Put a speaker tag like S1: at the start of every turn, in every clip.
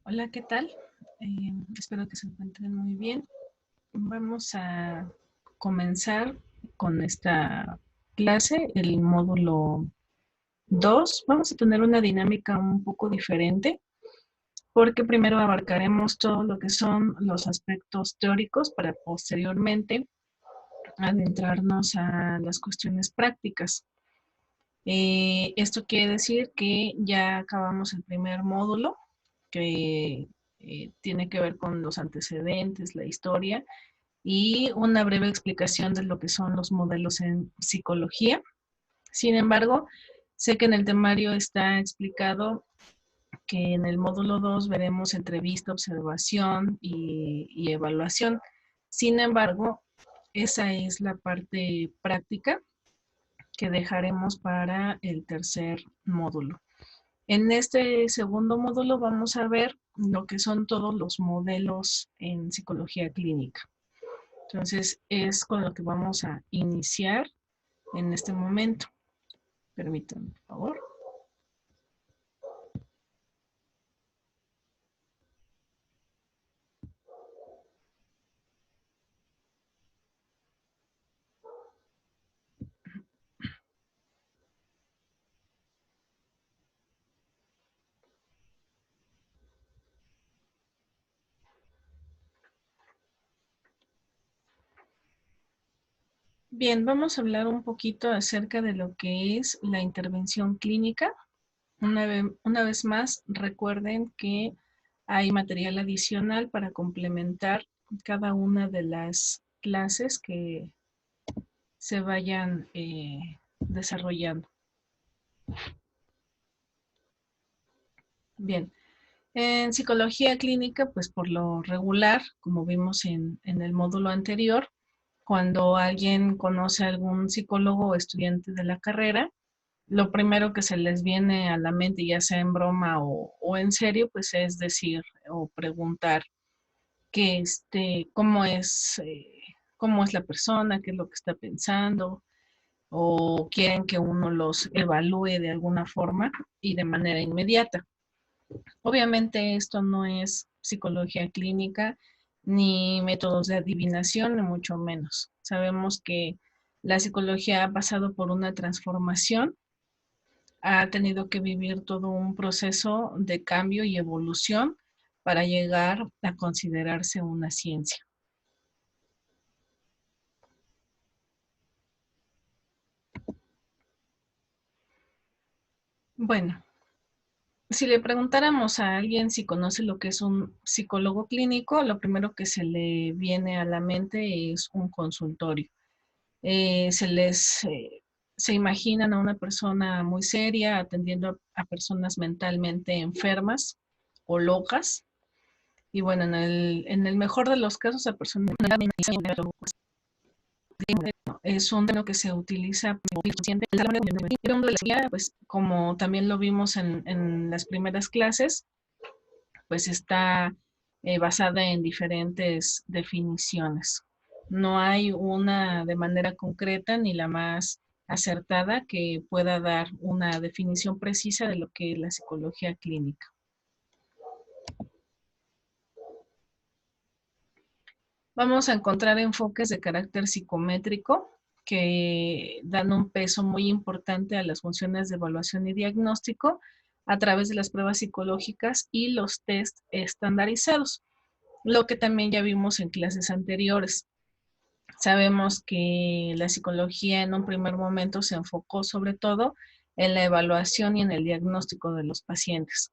S1: Hola, ¿qué tal? Espero que se encuentren muy bien. Vamos a comenzar con esta clase, el módulo 2. Vamos a tener una dinámica un poco diferente porque primero abarcaremos todo lo que son los aspectos teóricos para posteriormente adentrarnos a las cuestiones prácticas. Esto quiere decir que ya acabamos el primer módulo que tiene que ver con los antecedentes, la historia y una breve explicación de lo que son los modelos en psicología. Sin embargo, sé que en el temario está explicado que en el módulo 2 veremos entrevista, observación y evaluación. Sin embargo, esa es la parte práctica que dejaremos para el tercer módulo. En este segundo módulo vamos a ver lo que son todos los modelos en psicología clínica. Entonces, es con lo que vamos a iniciar en este momento. Permítanme, por favor. Bien, vamos a hablar un poquito acerca de lo que es la intervención clínica. Una vez más, recuerden que hay material adicional para complementar cada una de las clases que se vayan desarrollando. Bien, en psicología clínica, pues por lo regular, como vimos en el módulo anterior, cuando alguien conoce a algún psicólogo o estudiante de la carrera, lo primero que se les viene a la mente, ya sea en broma o en serio, pues es decir o preguntar que cómo es la persona, qué es lo que está pensando, o quieren que uno los evalúe de alguna forma y de manera inmediata. Obviamente esto no es psicología clínica ni métodos de adivinación, ni mucho menos. Sabemos que la psicología ha pasado por una transformación, ha tenido que vivir todo un proceso de cambio y evolución para llegar a considerarse una ciencia. Bueno, si le preguntáramos a alguien si conoce lo que es un psicólogo clínico, lo primero que se le viene a la mente es un consultorio. eh, se les, eh, Se imaginan a una persona muy seria atendiendo a personas mentalmente enfermas o locas. Y bueno, en el mejor de los casos, a personas es un término que se utiliza pues como también lo vimos en las primeras clases, pues está basada en diferentes definiciones. No hay una de manera concreta ni la más acertada que pueda dar una definición precisa de lo que es la psicología clínica. Vamos a encontrar enfoques de carácter psicométrico que dan un peso muy importante a las funciones de evaluación y diagnóstico a través de las pruebas psicológicas y los test estandarizados, lo que también ya vimos en clases anteriores. Sabemos que la psicología en un primer momento se enfocó sobre todo en la evaluación y en el diagnóstico de los pacientes.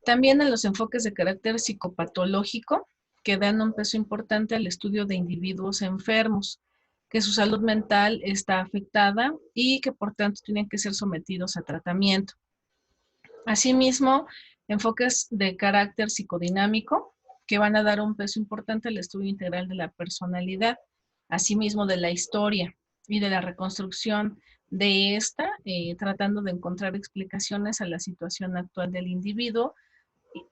S1: También en los enfoques de carácter psicopatológico, que dan un peso importante al estudio de individuos enfermos, que su salud mental está afectada y que por tanto tienen que ser sometidos a tratamiento. Asimismo, enfoques de carácter psicodinámico, que van a dar un peso importante al estudio integral de la personalidad, asimismo de la historia y de la reconstrucción de esta, tratando de encontrar explicaciones a la situación actual del individuo,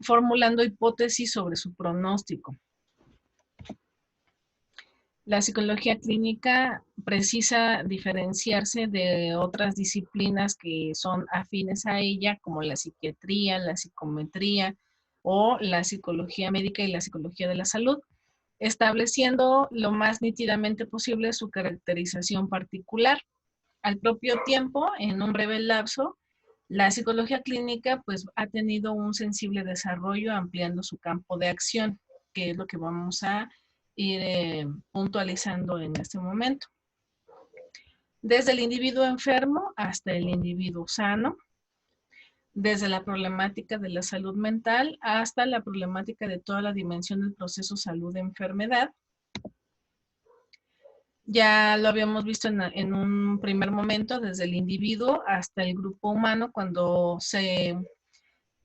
S1: formulando hipótesis sobre su pronóstico. La psicología clínica precisa diferenciarse de otras disciplinas que son afines a ella, como la psiquiatría, la psicometría o la psicología médica y la psicología de la salud, estableciendo lo más nítidamente posible su caracterización particular. Al propio tiempo, en un breve lapso, la psicología clínica pues ha tenido un sensible desarrollo ampliando su campo de acción, que es lo que vamos a ir puntualizando en este momento. Desde el individuo enfermo hasta el individuo sano, desde la problemática de la salud mental hasta la problemática de toda la dimensión del proceso salud-enfermedad. Ya lo habíamos visto en un primer momento, desde el individuo hasta el grupo humano, cuando se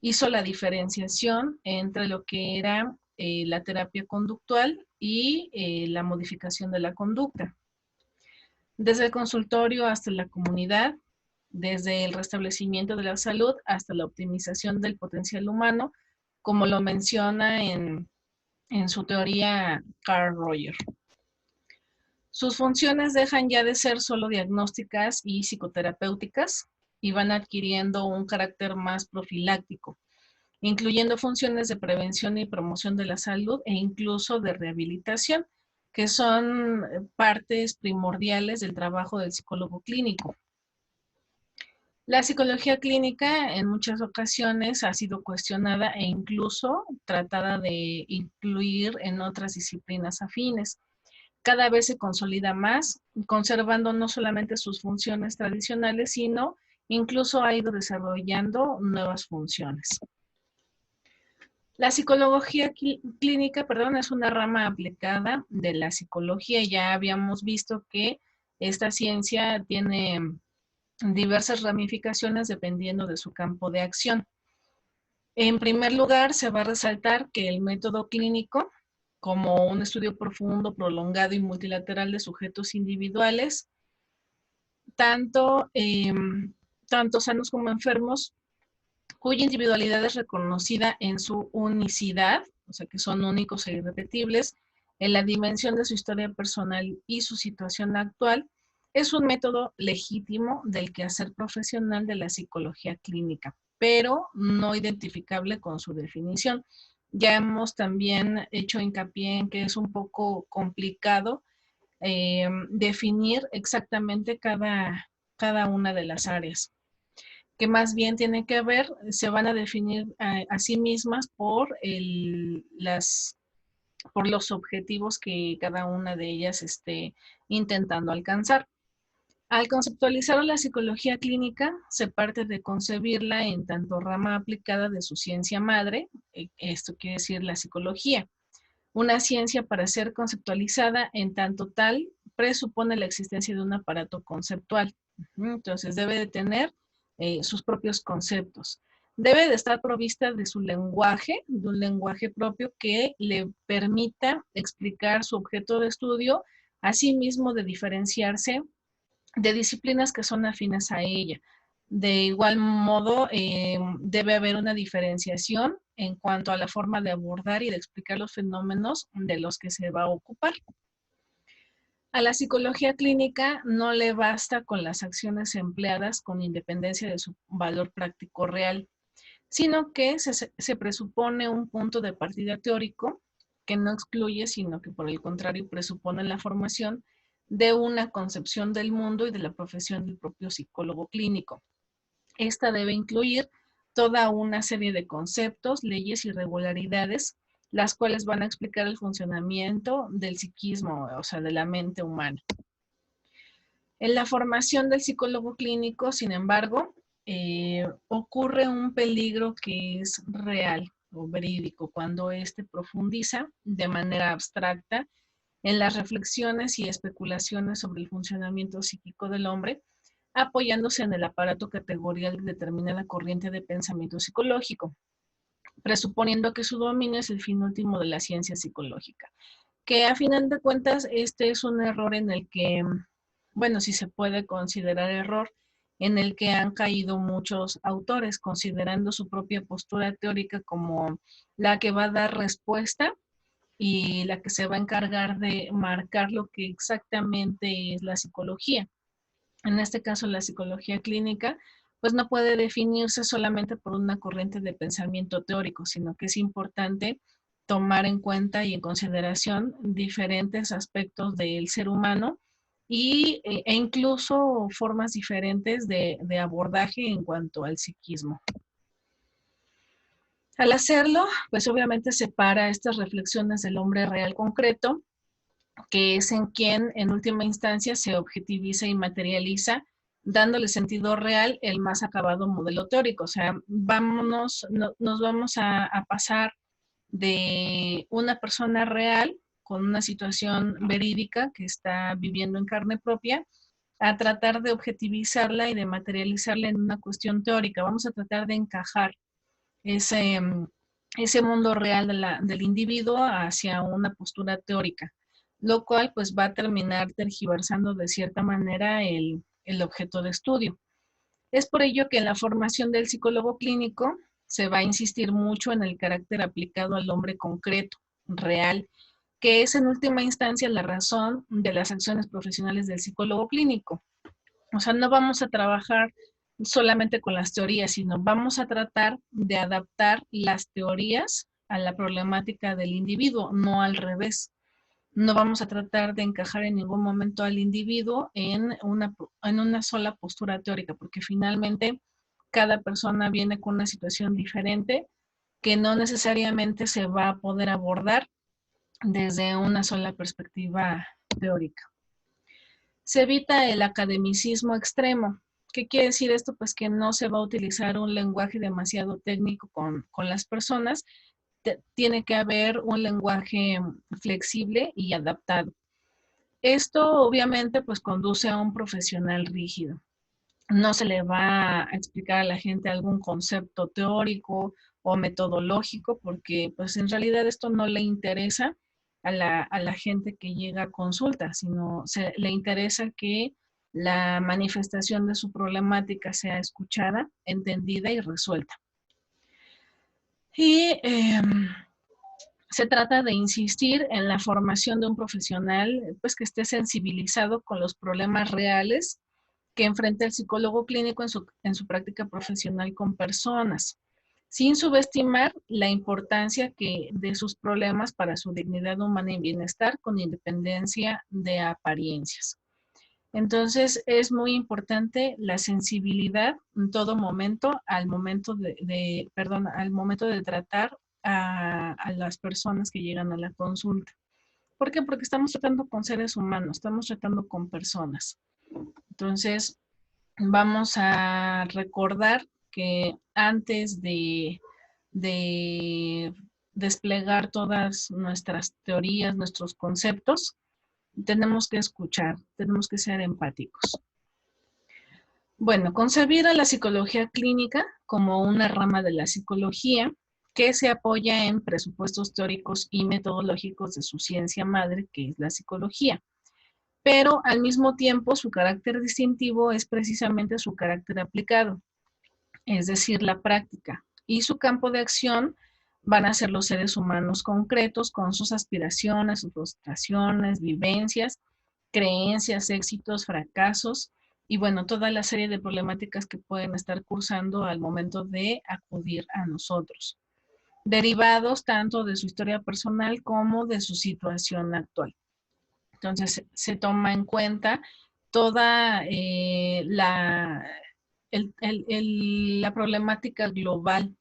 S1: hizo la diferenciación entre lo que era la terapia conductual y la modificación de la conducta. Desde el consultorio hasta la comunidad, desde el restablecimiento de la salud hasta la optimización del potencial humano, como lo menciona en su teoría Carl Rogers. Sus funciones dejan ya de ser solo diagnósticas y psicoterapéuticas y van adquiriendo un carácter más profiláctico, incluyendo funciones de prevención y promoción de la salud e incluso de rehabilitación, que son partes primordiales del trabajo del psicólogo clínico. La psicología clínica en muchas ocasiones ha sido cuestionada e incluso tratada de incluir en otras disciplinas afines. Cada vez se consolida más, conservando no solamente sus funciones tradicionales, sino incluso ha ido desarrollando nuevas funciones. La psicología clínica, es una rama aplicada de la psicología. Ya habíamos visto que esta ciencia tiene diversas ramificaciones dependiendo de su campo de acción. En primer lugar, se va a resaltar que el método clínico, como un estudio profundo, prolongado y multilateral de sujetos individuales, tanto sanos como enfermos, cuya individualidad es reconocida en su unicidad, o sea que son únicos e irrepetibles, en la dimensión de su historia personal y su situación actual, es un método legítimo del quehacer profesional de la psicología clínica, pero no identificable con su definición. Ya hemos también hecho hincapié en que es un poco complicado definir exactamente cada una de las áreas, que más bien tienen que ver, se van a definir a sí mismas por los objetivos que cada una de ellas esté intentando alcanzar. Al conceptualizar la psicología clínica, se parte de concebirla en tanto rama aplicada de su ciencia madre, esto quiere decir la psicología. Una ciencia, para ser conceptualizada en tanto tal, presupone la existencia de un aparato conceptual. Entonces debe de tener sus propios conceptos. Debe de estar provista de su lenguaje, de un lenguaje propio que le permita explicar su objeto de estudio, asimismo de diferenciarse de disciplinas que son afines a ella. De igual modo, debe haber una diferenciación en cuanto a la forma de abordar y de explicar los fenómenos de los que se va a ocupar. A la psicología clínica no le basta con las acciones empleadas con independencia de su valor práctico real, sino que se presupone un punto de partida teórico que no excluye, sino que por el contrario presupone la formación de una concepción del mundo y de la profesión del propio psicólogo clínico. Esta debe incluir toda una serie de conceptos, leyes y regularidades, las cuales van a explicar el funcionamiento del psiquismo, o sea, de la mente humana. En la formación del psicólogo clínico, sin embargo, ocurre un peligro que es real o verídico cuando éste profundiza de manera abstracta en las reflexiones y especulaciones sobre el funcionamiento psíquico del hombre, apoyándose en el aparato categorial que determina la corriente de pensamiento psicológico, presuponiendo que su dominio es el fin último de la ciencia psicológica. Que a final de cuentas este es un error en el que, bueno, si se puede considerar error, en el que han caído muchos autores, considerando su propia postura teórica como la que va a dar respuesta y la que se va a encargar de marcar lo que exactamente es la psicología. En este caso, la psicología clínica, pues no puede definirse solamente por una corriente de pensamiento teórico, sino que es importante tomar en cuenta y en consideración diferentes aspectos del ser humano e incluso formas diferentes de abordaje en cuanto al psiquismo. Al hacerlo, pues obviamente separa estas reflexiones del hombre real concreto, que es en quien en última instancia se objetiviza y materializa, dándole sentido real el más acabado modelo teórico. O sea, nos vamos a pasar de una persona real con una situación verídica que está viviendo en carne propia a tratar de objetivizarla y de materializarla en una cuestión teórica. Vamos a tratar de encajar ese, ese mundo real del individuo hacia una postura teórica, lo cual pues va a terminar tergiversando de cierta manera el objeto de estudio. Es por ello que en la formación del psicólogo clínico se va a insistir mucho en el carácter aplicado al hombre concreto, real, que es en última instancia la razón de las acciones profesionales del psicólogo clínico. O sea, no vamos a trabajar solamente con las teorías, sino vamos a tratar de adaptar las teorías a la problemática del individuo, no al revés. No vamos a tratar de encajar en ningún momento al individuo en una sola postura teórica, porque finalmente cada persona viene con una situación diferente que no necesariamente se va a poder abordar desde una sola perspectiva teórica. Se evita el academicismo extremo. ¿Qué quiere decir esto? Pues que no se va a utilizar un lenguaje demasiado técnico con las personas. Tiene que haber un lenguaje flexible y adaptado. Esto obviamente pues conduce a un profesional rígido. No se le va a explicar a la gente algún concepto teórico o metodológico porque pues en realidad esto no le interesa a la gente que llega a consulta, sino le interesa que la manifestación de su problemática sea escuchada, entendida y resuelta. Y se trata de insistir en la formación de un profesional pues, que esté sensibilizado con los problemas reales que enfrenta el psicólogo clínico en su práctica profesional con personas, sin subestimar la importancia de sus problemas para su dignidad humana y bienestar con independencia de apariencias. Entonces, es muy importante la sensibilidad en todo momento al momento al momento de tratar a las personas que llegan a la consulta. ¿Por qué? Porque estamos tratando con seres humanos, estamos tratando con personas. Entonces, vamos a recordar que antes de desplegar todas nuestras teorías, nuestros conceptos, tenemos que escuchar, tenemos que ser empáticos. Bueno, concebir a la psicología clínica como una rama de la psicología que se apoya en presupuestos teóricos y metodológicos de su ciencia madre, que es la psicología. Pero al mismo tiempo su carácter distintivo es precisamente su carácter aplicado, es decir, la práctica. Y su campo de acción van a ser los seres humanos concretos con sus aspiraciones, sus frustraciones, vivencias, creencias, éxitos, fracasos y bueno, toda la serie de problemáticas que pueden estar cursando al momento de acudir a nosotros, derivados tanto de su historia personal como de su situación actual. Entonces, se toma en cuenta toda la problemática global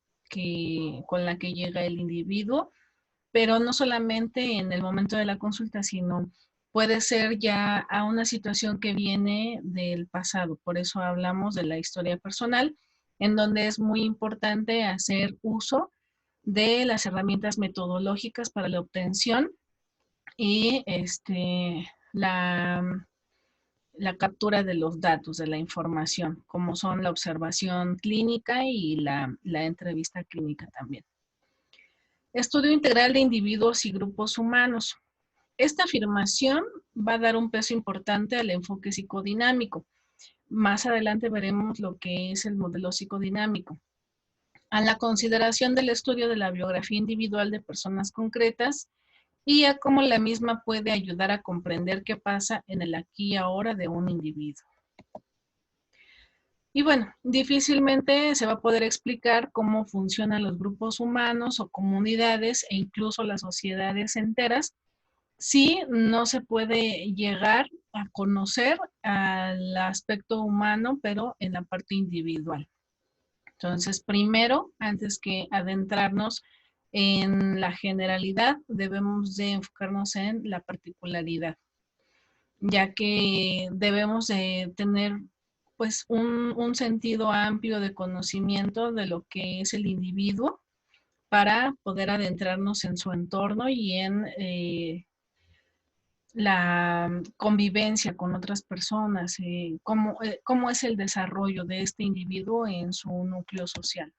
S1: con la que llega el individuo, pero no solamente en el momento de la consulta, sino puede ser ya a una situación que viene del pasado. Por eso hablamos de la historia personal, en donde es muy importante hacer uso de las herramientas metodológicas para la obtención y la captura de los datos, de la información, como son la observación clínica y la entrevista clínica también. Estudio integral de individuos y grupos humanos. Esta afirmación va a dar un peso importante al enfoque psicodinámico. Más adelante veremos lo que es el modelo psicodinámico. A la consideración del estudio de la biografía individual de personas concretas y a cómo la misma puede ayudar a comprender qué pasa en el aquí y ahora de un individuo. Y bueno, difícilmente se va a poder explicar cómo funcionan los grupos humanos o comunidades e incluso las sociedades enteras si no se puede llegar a conocer al aspecto humano, pero en la parte individual. Entonces, primero, antes que adentrarnos en la generalidad, debemos de enfocarnos en la particularidad, ya que debemos de tener pues un sentido amplio de conocimiento de lo que es el individuo para poder adentrarnos en su entorno y en la convivencia con otras personas, cómo es el desarrollo de este individuo en su núcleo social.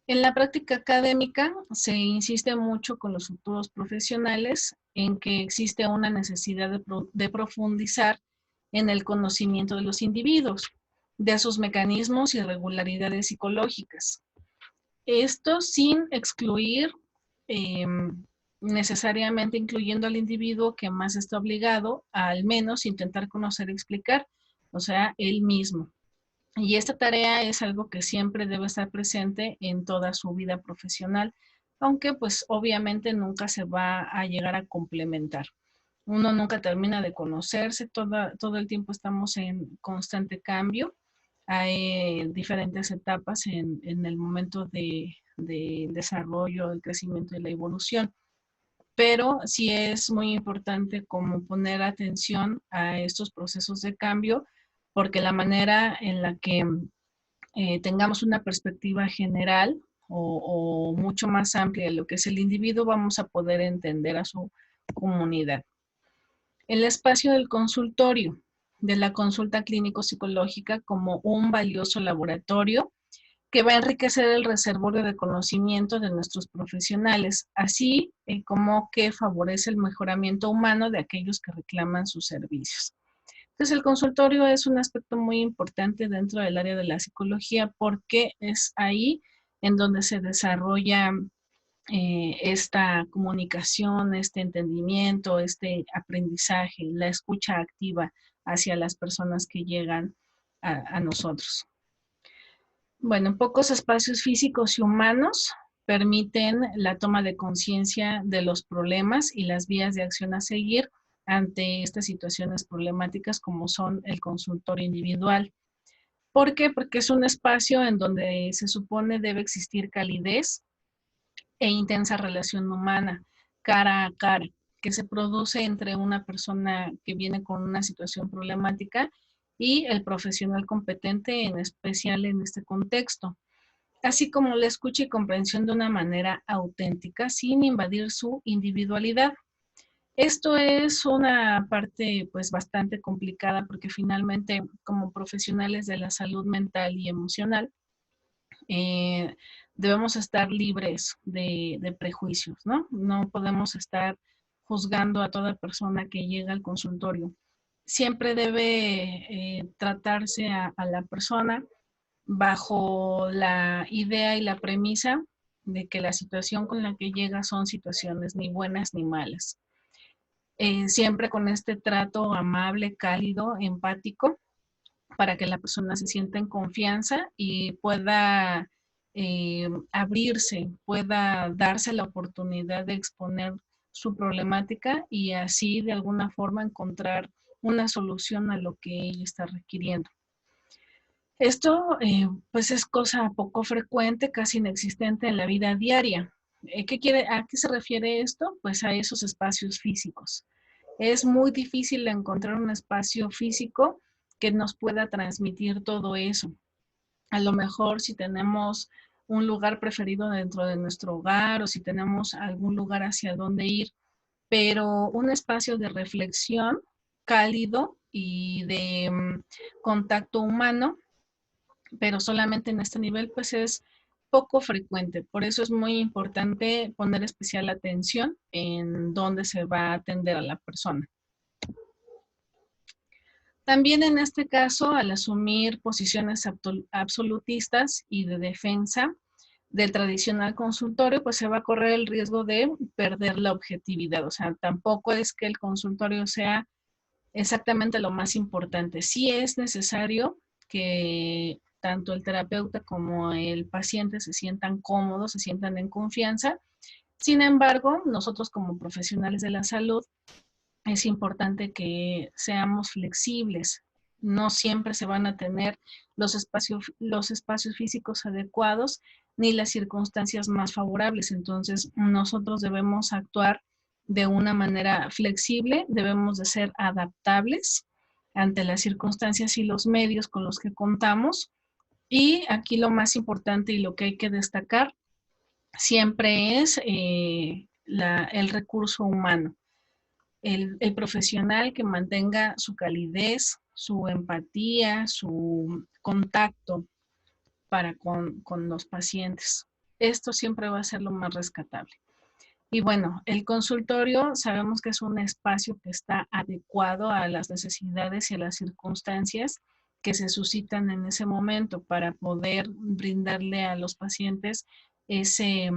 S1: En la práctica académica se insiste mucho con los futuros profesionales en que existe una necesidad de profundizar en el conocimiento de los individuos, de sus mecanismos y regularidades psicológicas. Esto sin excluir, eh, necesariamente incluyendo al individuo que más está obligado a al menos intentar conocer y explicar, o sea, él mismo. Y esta tarea es algo que siempre debe estar presente en toda su vida profesional, aunque pues obviamente nunca se va a llegar a complementar. Uno nunca termina de conocerse, todo el tiempo estamos en constante cambio. Hay diferentes etapas en el momento de desarrollo, el crecimiento y la evolución, pero sí es muy importante como poner atención a estos procesos de cambio, porque la manera en la que tengamos una perspectiva general o mucho más amplia de lo que es el individuo, vamos a poder entender a su comunidad. El espacio del consultorio, de la consulta clínico-psicológica como un valioso laboratorio que va a enriquecer el reservorio de conocimiento de nuestros profesionales, así como que favorece el mejoramiento humano de aquellos que reclaman sus servicios. Entonces, el consultorio es un aspecto muy importante dentro del área de la psicología porque es ahí en donde se desarrolla esta comunicación, este entendimiento, este aprendizaje, la escucha activa hacia las personas que llegan a nosotros. Bueno, pocos espacios físicos y humanos permiten la toma de conciencia de los problemas y las vías de acción a seguir ante estas situaciones problemáticas como son el consultorio individual. ¿Por qué? Porque es un espacio en donde se supone debe existir calidez e intensa relación humana, cara a cara, que se produce entre una persona que viene con una situación problemática y el profesional competente, en especial en este contexto, así como la escucha y comprensión de una manera auténtica, sin invadir su individualidad. Esto es una parte pues bastante complicada porque finalmente como profesionales de la salud mental y emocional eh, debemos estar libres de prejuicios, ¿no? No podemos estar juzgando a toda persona que llega al consultorio. Siempre debe tratarse a la persona bajo la idea y la premisa de que la situación con la que llega son situaciones ni buenas ni malas. Siempre con este trato amable, cálido, empático, para que la persona se sienta en confianza y pueda abrirse, pueda darse la oportunidad de exponer su problemática y así de alguna forma encontrar una solución a lo que ella está requiriendo. Esto pues es cosa poco frecuente, casi inexistente en la vida diaria. ¿A qué se refiere esto? Pues a esos espacios físicos. Es muy difícil encontrar un espacio físico que nos pueda transmitir todo eso. A lo mejor si tenemos un lugar preferido dentro de nuestro hogar o si tenemos algún lugar hacia donde ir, pero un espacio de reflexión cálido y de contacto humano, pero solamente en este nivel, pues es poco frecuente. Por eso es muy importante poner especial atención en dónde se va a atender a la persona. También en este caso, al asumir posiciones absolutistas y de defensa del tradicional consultorio, pues se va a correr el riesgo de perder la objetividad. O sea, tampoco es que el consultorio sea exactamente lo más importante. Sí es necesario que tanto el terapeuta como el paciente se sientan cómodos, se sientan en confianza. Sin embargo, nosotros como profesionales de la salud es importante que seamos flexibles. No siempre se van a tener los espacios físicos adecuados ni las circunstancias más favorables. Entonces, nosotros debemos actuar de una manera flexible, debemos de ser adaptables ante las circunstancias y los medios con los que contamos. Y aquí lo más importante y lo que hay que destacar siempre es el recurso humano, el profesional que mantenga su calidez, su empatía, su contacto con los pacientes. Esto siempre va a ser lo más rescatable. Y bueno, el consultorio sabemos que es un espacio que está adecuado a las necesidades y a las circunstancias que se suscitan en ese momento para poder brindarle a los pacientes ese,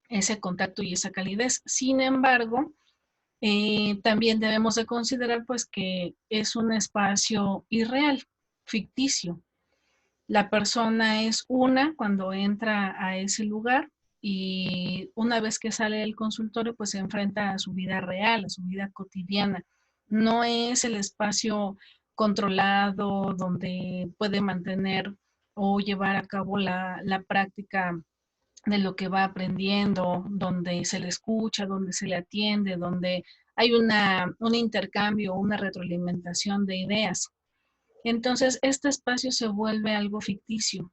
S1: ese contacto y esa calidez. Sin embargo, también debemos de considerar pues que es un espacio irreal, ficticio. La persona es una cuando entra a ese lugar y una vez que sale del consultorio pues se enfrenta a su vida real, a su vida cotidiana. No es el espacio controlado donde puede mantener o llevar a cabo la práctica de lo que va aprendiendo, donde se le escucha, donde se le atiende, donde hay un intercambio, una retroalimentación de ideas. Entonces, este espacio se vuelve algo ficticio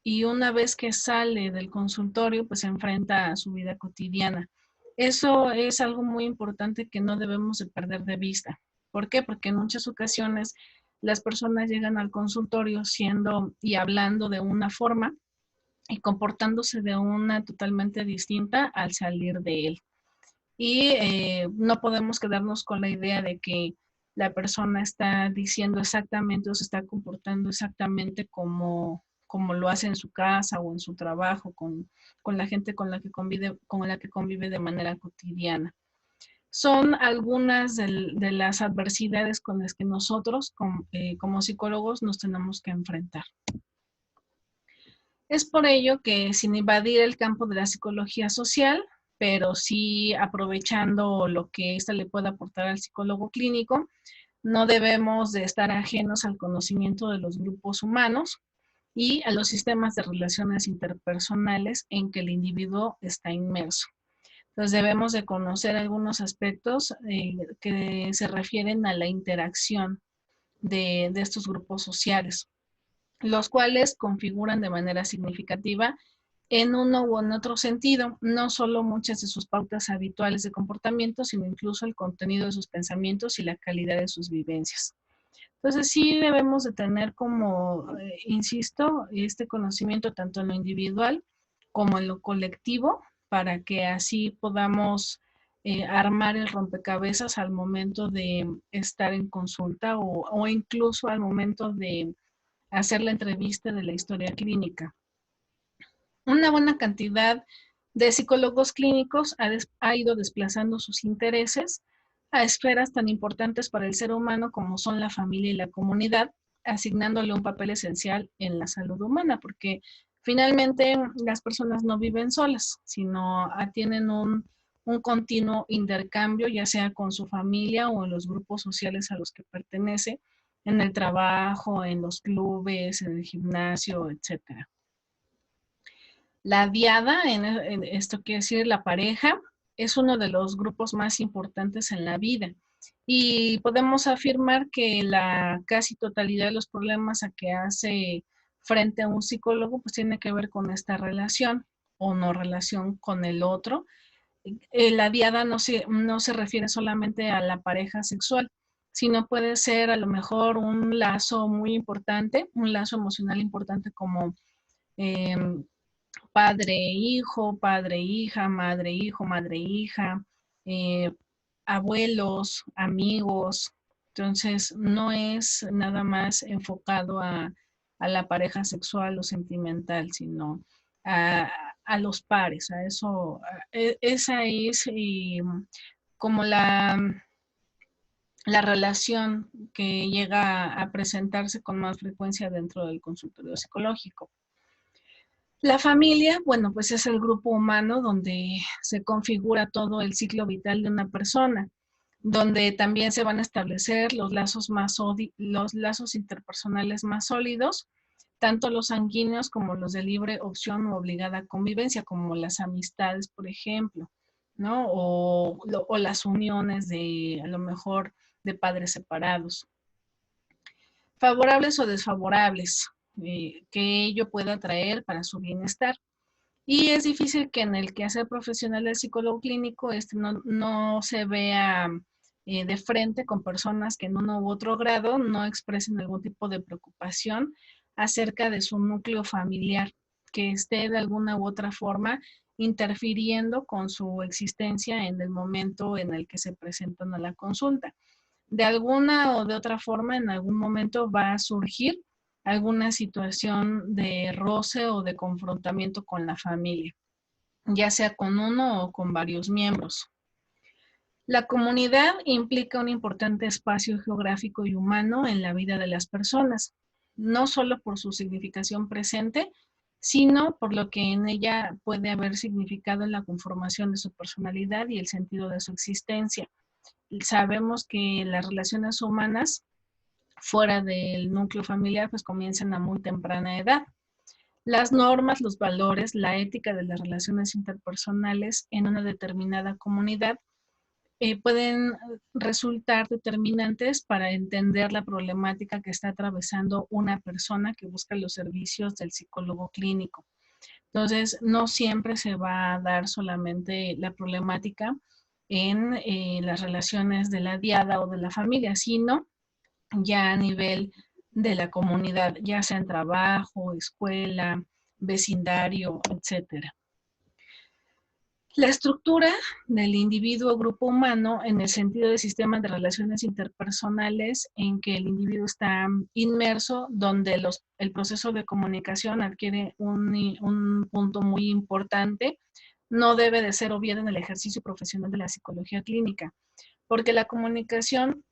S1: y una vez que sale del consultorio, pues se enfrenta a su vida cotidiana. Eso es algo muy importante que no debemos de perder de vista. ¿Por qué? Porque en muchas ocasiones las personas llegan al consultorio siendo y hablando de una forma y comportándose de una totalmente distinta al salir de él. Y no podemos quedarnos con la idea de que la persona está diciendo exactamente o se está comportando exactamente como lo hace en su casa o en su trabajo, con la gente con la que convive de manera cotidiana. Son algunas de las adversidades con las que nosotros como psicólogos nos tenemos que enfrentar. Es por ello que sin invadir el campo de la psicología social, pero sí aprovechando lo que ésta le puede aportar al psicólogo clínico, no debemos de estar ajenos al conocimiento de los grupos humanos y a los sistemas de relaciones interpersonales en que el individuo está inmerso. Entonces debemos de conocer algunos aspectos que se refieren a la interacción de estos grupos sociales, los cuales configuran de manera significativa en uno u en otro sentido, no solo muchas de sus pautas habituales de comportamiento, sino incluso el contenido de sus pensamientos y la calidad de sus vivencias. Entonces sí debemos de tener como, insisto, este conocimiento tanto en lo individual como en lo colectivo para que así podamos armar el rompecabezas al momento de estar en consulta o incluso al momento de hacer la entrevista de la historia clínica. Una buena cantidad de psicólogos clínicos ha ido desplazando sus intereses a esferas tan importantes para el ser humano como son la familia y la comunidad, asignándole un papel esencial en la salud humana, porque finalmente las personas no viven solas, sino tienen un continuo intercambio, ya sea con su familia o en los grupos sociales a los que pertenece, en el trabajo, en los clubes, en el gimnasio, etcétera. La diada, en esto quiere decir la pareja, es uno de los grupos más importantes en la vida. Y podemos afirmar que la casi totalidad de los problemas a que hace frente a un psicólogo, pues tiene que ver con esta relación o no relación con el otro. La diada no se refiere solamente a la pareja sexual, sino puede ser a lo mejor un lazo muy importante, un lazo emocional importante como eh, padre, hija, madre, hija, eh, abuelos, amigos. Entonces, no es nada más enfocado a la pareja sexual o sentimental, sino a, a los pares, a eso, esa es como la relación que llega a presentarse con más frecuencia dentro del consultorio psicológico. La familia, bueno, pues es el grupo humano donde se configura todo el ciclo vital de una persona, donde también se van a establecer los lazos interpersonales más sólidos, tanto los sanguíneos como los de libre opción o obligada convivencia, como las amistades, por ejemplo, ¿no? O las uniones de, a lo mejor, de padres separados. Favorables o desfavorables, que ello pueda traer para su bienestar. Y es difícil que en el quehacer profesional del psicólogo clínico no se vea de frente con personas que en uno u otro grado no expresen algún tipo de preocupación acerca de su núcleo familiar, que esté de alguna u otra forma interfiriendo con su existencia en el momento en el que se presentan a la consulta. De alguna o de otra forma, en algún momento va a surgir alguna situación de roce o de confrontamiento con la familia, ya sea con uno o con varios miembros. La comunidad implica un importante espacio geográfico y humano en la vida de las personas, no solo por su significación presente, sino por lo que en ella puede haber significado en la conformación de su personalidad y el sentido de su existencia. Sabemos que las relaciones humanas fuera del núcleo familiar pues comienzan a muy temprana edad. Las normas, los valores, la ética de las relaciones interpersonales en una determinada comunidad pueden resultar determinantes para entender la problemática que está atravesando una persona que busca los servicios del psicólogo clínico. Entonces, no siempre se va a dar solamente la problemática en las relaciones de la diada o de la familia, sino ya a nivel de la comunidad, ya sea en trabajo, escuela, vecindario, etcétera. La estructura del individuo o grupo humano en el sentido de sistemas de relaciones interpersonales en que el individuo está inmerso, donde el proceso de comunicación adquiere un punto muy importante, no debe de ser obviado en el ejercicio profesional de la psicología clínica, porque la comunicación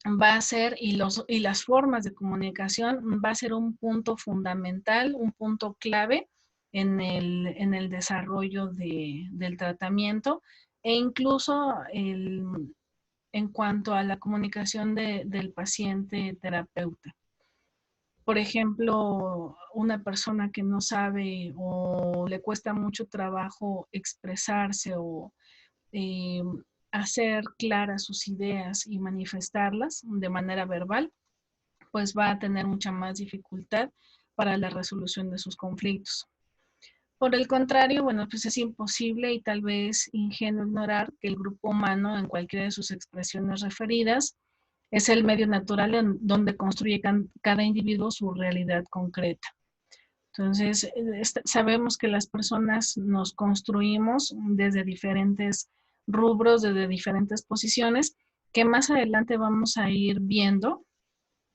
S1: va a ser, y las formas de comunicación va a ser un punto fundamental, un punto clave en el desarrollo del tratamiento e incluso en cuanto a la comunicación del paciente terapeuta. Por ejemplo, una persona que no sabe o le cuesta mucho trabajo expresarse o eh, hacer claras sus ideas y manifestarlas de manera verbal, pues va a tener mucha más dificultad para la resolución de sus conflictos. Por el contrario, bueno, pues es imposible y tal vez ingenuo ignorar que el grupo humano en cualquiera de sus expresiones referidas es el medio natural en donde construye cada individuo su realidad concreta. Entonces, sabemos que las personas nos construimos desde diferentes rubros, desde diferentes posiciones, que más adelante vamos a ir viendo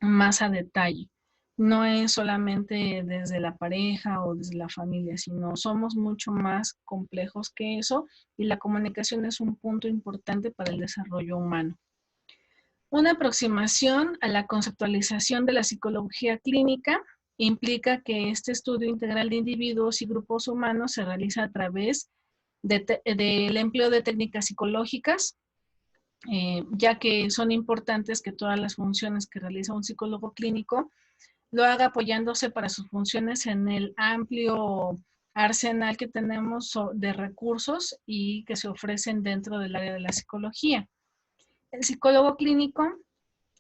S1: más a detalle. No es solamente desde la pareja o desde la familia, sino somos mucho más complejos que eso y la comunicación es un punto importante para el desarrollo humano. Una aproximación a la conceptualización de la psicología clínica implica que este estudio integral de individuos y grupos humanos se realiza a través del empleo de técnicas psicológicas, ya que son importantes que todas las funciones que realiza un psicólogo clínico lo haga apoyándose para sus funciones en el amplio arsenal que tenemos de recursos y que se ofrecen dentro del área de la psicología. El psicólogo clínico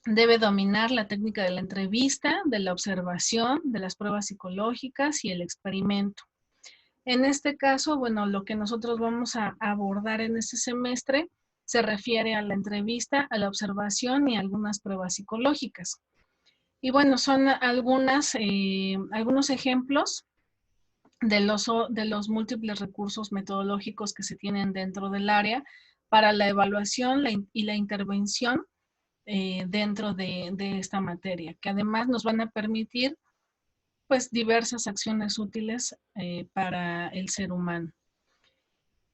S1: debe dominar la técnica de la entrevista, de la observación, de las pruebas psicológicas y el experimento. En este caso, bueno, lo que nosotros vamos a abordar en este semestre se refiere a la entrevista, a la observación y a algunas pruebas psicológicas. Y bueno, son algunos ejemplos de los múltiples recursos metodológicos que se tienen dentro del área para la evaluación y la intervención dentro de esta materia, que además nos van a permitir pues diversas acciones útiles para el ser humano.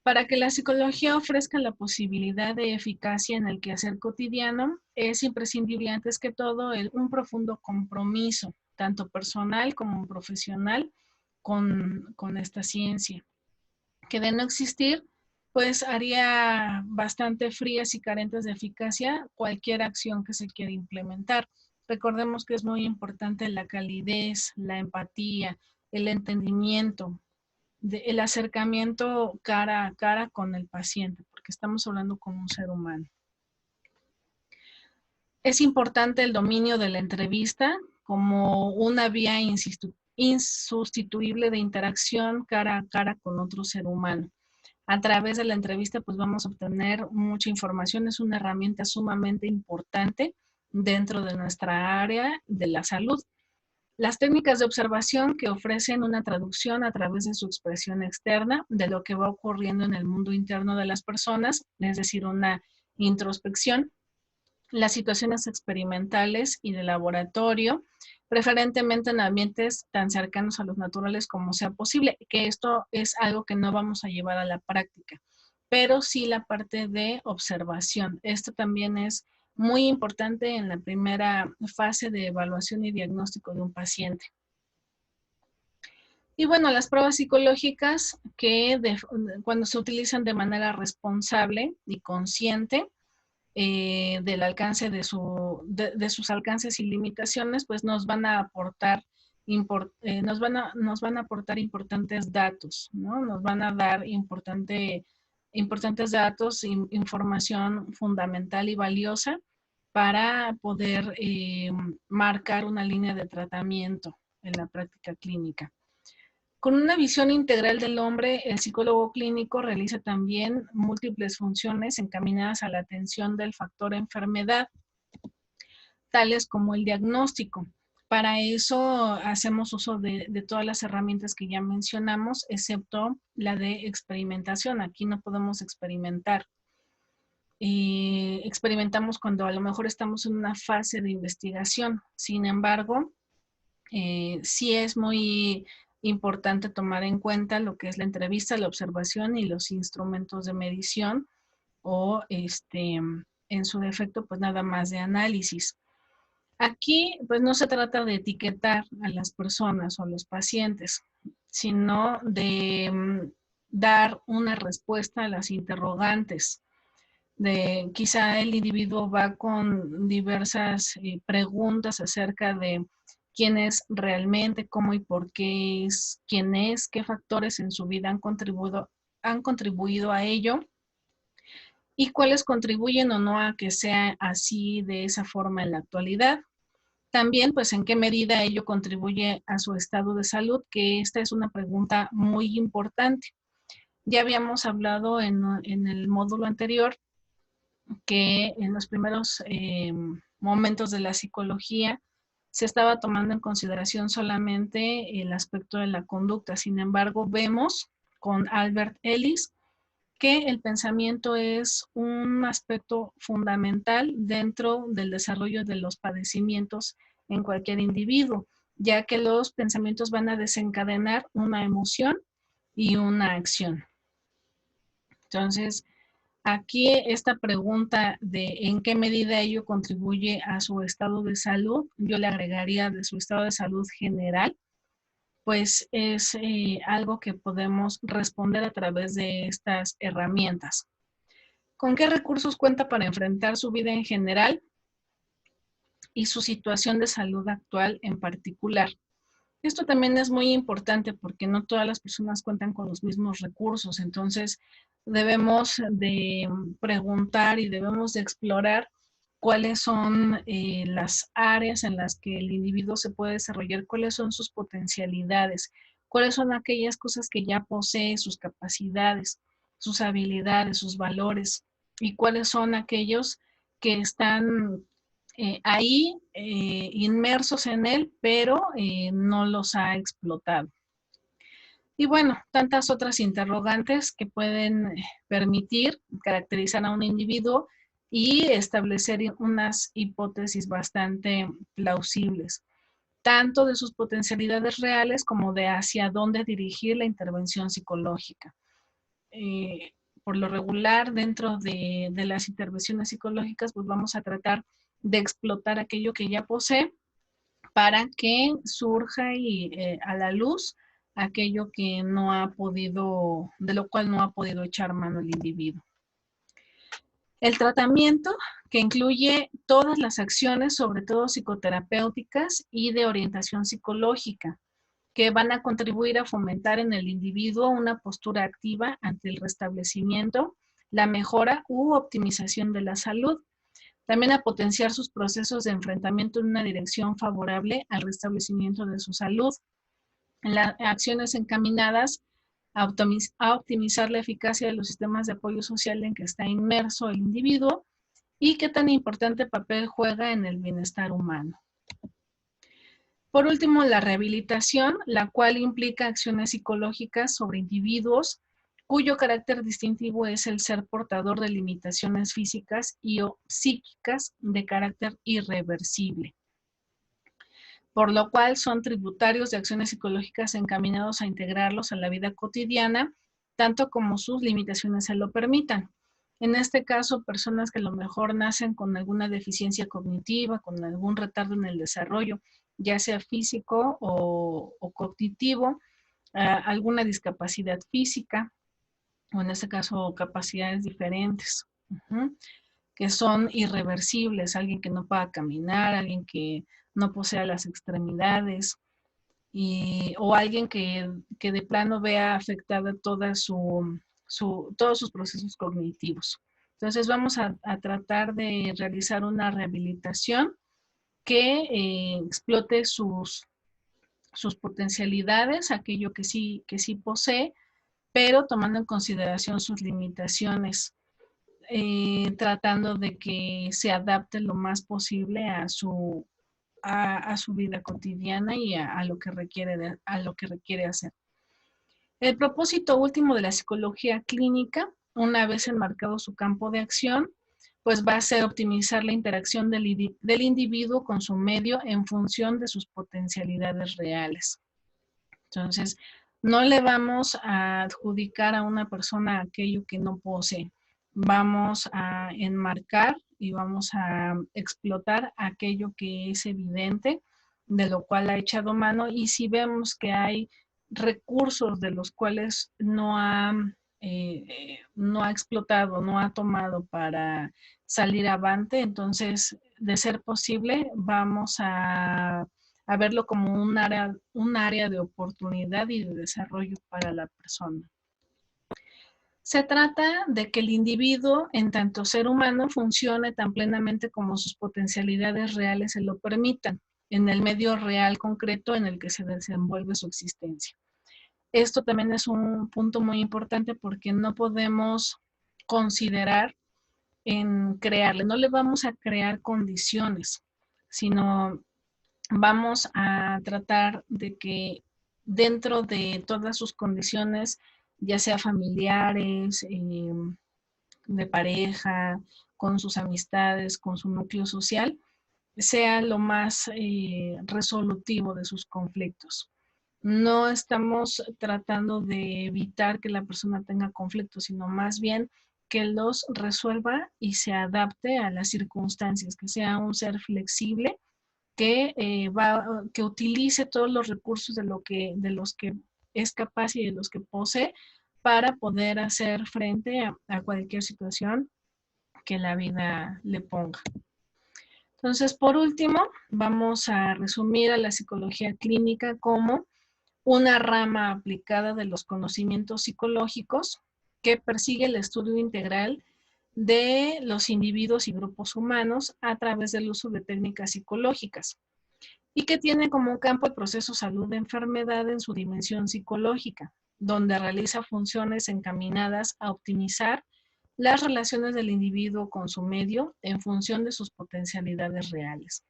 S1: Para que la psicología ofrezca la posibilidad de eficacia en el quehacer cotidiano, es imprescindible antes que todo un profundo compromiso, tanto personal como profesional, con esta ciencia, que de no existir, pues haría bastante frías y carentes de eficacia cualquier acción que se quiera implementar. Recordemos que es muy importante la calidez, la empatía, el entendimiento, el acercamiento cara a cara con el paciente, porque estamos hablando con un ser humano. Es importante el dominio de la entrevista como una vía insustituible de interacción cara a cara con otro ser humano. A través de la entrevista, pues vamos a obtener mucha información. Es una herramienta sumamente importante dentro de nuestra área de la salud. Las técnicas de observación que ofrecen una traducción a través de su expresión externa de lo que va ocurriendo en el mundo interno de las personas, es decir, una introspección, las situaciones experimentales y de laboratorio, preferentemente en ambientes tan cercanos a los naturales como sea posible, que esto es algo que no vamos a llevar a la práctica, pero sí la parte de observación. Esto también es muy importante en la primera fase de evaluación y diagnóstico de un paciente. Y bueno, las pruebas psicológicas que cuando se utilizan de manera responsable y consciente, del alcance de sus alcances y limitaciones, pues nos van a aportar nos van a aportar importantes datos, ¿no? Nos van a dar importantes datos, información fundamental y valiosa para poder marcar una línea de tratamiento en la práctica clínica. Con una visión integral del hombre, el psicólogo clínico realiza también múltiples funciones encaminadas a la atención del factor enfermedad, tales como el diagnóstico. Para eso hacemos uso de todas las herramientas que ya mencionamos, excepto la de experimentación. Aquí no podemos experimentar. Experimentamos cuando a lo mejor estamos en una fase de investigación. Sin embargo, sí es muy importante tomar en cuenta lo que es la entrevista, la observación y los instrumentos de medición o en su defecto pues nada más de análisis. Aquí pues no se trata de etiquetar a las personas o a los pacientes, sino de dar una respuesta a las interrogantes. Quizá el individuo va con diversas preguntas acerca de quién es realmente, cómo y por qué es, quién es, qué factores en su vida han contribuido a ello y cuáles contribuyen o no a que sea así de esa forma en la actualidad. También, pues, en qué medida ello contribuye a su estado de salud, que esta es una pregunta muy importante. Ya habíamos hablado en el módulo anterior que en los primeros momentos de la psicología se estaba tomando en consideración solamente el aspecto de la conducta. Sin embargo, vemos con Albert Ellis que el pensamiento es un aspecto fundamental dentro del desarrollo de los padecimientos en cualquier individuo, ya que los pensamientos van a desencadenar una emoción y una acción. Entonces, aquí esta pregunta de en qué medida ello contribuye a su estado de salud, yo le agregaría de su estado de salud general, pues es algo que podemos responder a través de estas herramientas. ¿Con qué recursos cuenta para enfrentar su vida en general y su situación de salud actual en particular? Esto también es muy importante porque no todas las personas cuentan con los mismos recursos, entonces debemos de preguntar y debemos de explorar cuáles son las áreas en las que el individuo se puede desarrollar, cuáles son sus potencialidades, cuáles son aquellas cosas que ya posee, sus capacidades, sus habilidades, sus valores, y cuáles son aquellos que están ahí inmersos en él, pero no los ha explotado. Y bueno, tantas otras interrogantes que pueden permitir caracterizar a un individuo y establecer unas hipótesis bastante plausibles, tanto de sus potencialidades reales como de hacia dónde dirigir la intervención psicológica. por lo regular, dentro de las intervenciones psicológicas, pues vamos a tratar de explotar aquello que ya posee para que surja a la luz aquello que no ha podido, de lo cual no ha podido echar mano el individuo. El tratamiento, que incluye todas las acciones, sobre todo psicoterapéuticas y de orientación psicológica, que van a contribuir a fomentar en el individuo una postura activa ante el restablecimiento, la mejora u optimización de la salud. También a potenciar sus procesos de enfrentamiento en una dirección favorable al restablecimiento de su salud. Las acciones encaminadas a optimizar la eficacia de los sistemas de apoyo social en que está inmerso el individuo y qué tan importante papel juega en el bienestar humano. Por último, la rehabilitación, la cual implica acciones psicológicas sobre individuos cuyo carácter distintivo es el ser portador de limitaciones físicas y o psíquicas de carácter irreversible, por lo cual son tributarios de acciones psicológicas encaminados a integrarlos a la vida cotidiana, tanto como sus limitaciones se lo permitan. En este caso, personas que a lo mejor nacen con alguna deficiencia cognitiva, con algún retardo en el desarrollo, ya sea físico o cognitivo, alguna discapacidad física, o en este caso capacidades diferentes, que son irreversibles, alguien que no pueda caminar, alguien que no posea las extremidades, o alguien que de plano vea afectada todos sus procesos cognitivos. Entonces vamos a tratar de realizar una rehabilitación que explote sus potencialidades, aquello que sí posee, pero tomando en consideración sus limitaciones, tratando de que se adapte lo más posible a su vida cotidiana y a lo que requiere hacer. El propósito último de la psicología clínica, una vez enmarcado su campo de acción, pues va a ser optimizar la interacción del individuo con su medio en función de sus potencialidades reales. Entonces, no le vamos a adjudicar a una persona aquello que no posee. Vamos a enmarcar y vamos a explotar aquello que es evidente, de lo cual ha echado mano, y si vemos que hay recursos de los cuales no ha explotado, no ha tomado para salir avante, entonces, de ser posible, vamos a verlo como un área de oportunidad y de desarrollo para la persona. Se trata de que el individuo, en tanto ser humano, funcione tan plenamente como sus potencialidades reales se lo permitan, en el medio real concreto en el que se desenvuelve su existencia. Esto también es un punto muy importante porque no podemos considerar en crearle, no le vamos a crear condiciones, sino vamos a tratar de que dentro de todas sus condiciones, ya sea familiares, de pareja, con sus amistades, con su núcleo social, sea lo más resolutivo de sus conflictos. No estamos tratando de evitar que la persona tenga conflictos, sino más bien que los resuelva y se adapte a las circunstancias, que sea un ser flexible que utilice todos los recursos de los que es capaz y de los que posee para poder hacer frente a cualquier situación que la vida le ponga. Entonces, por último, vamos a resumir a la psicología clínica como una rama aplicada de los conocimientos psicológicos que persigue el estudio integral de los individuos y grupos humanos a través del uso de técnicas psicológicas, y que tiene como campo el proceso salud-enfermedad en su dimensión psicológica, donde realiza funciones encaminadas a optimizar las relaciones del individuo con su medio en función de sus potencialidades reales.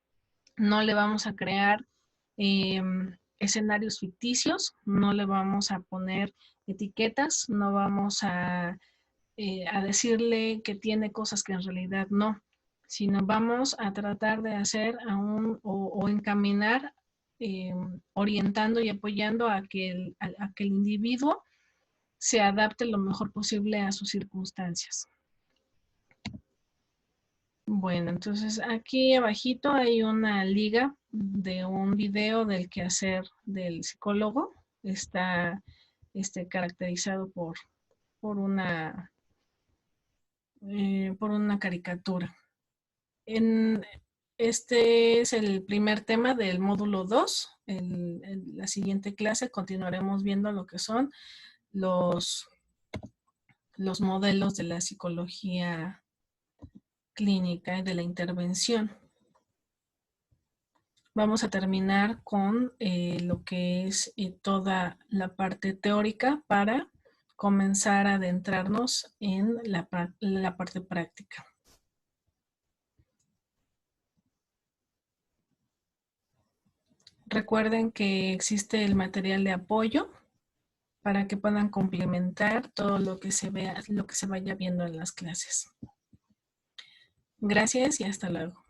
S1: No le vamos a crear escenarios ficticios, no le vamos a poner etiquetas, no vamos a decirle que tiene cosas que en realidad no, sino vamos a tratar de hacer o encaminar, orientando y apoyando a que el individuo se adapte lo mejor posible a sus circunstancias. Bueno, entonces aquí abajito hay una liga de un video del quehacer del psicólogo. Está caracterizado por una caricatura. Este es el primer tema del módulo 2. En la siguiente clase continuaremos viendo lo que son los modelos de la psicología clínica y de la intervención. Vamos a terminar con lo que es toda la parte teórica para comenzar a adentrarnos en la parte práctica. Recuerden que existe el material de apoyo para que puedan complementar todo lo que se vaya viendo en las clases. Gracias y hasta luego.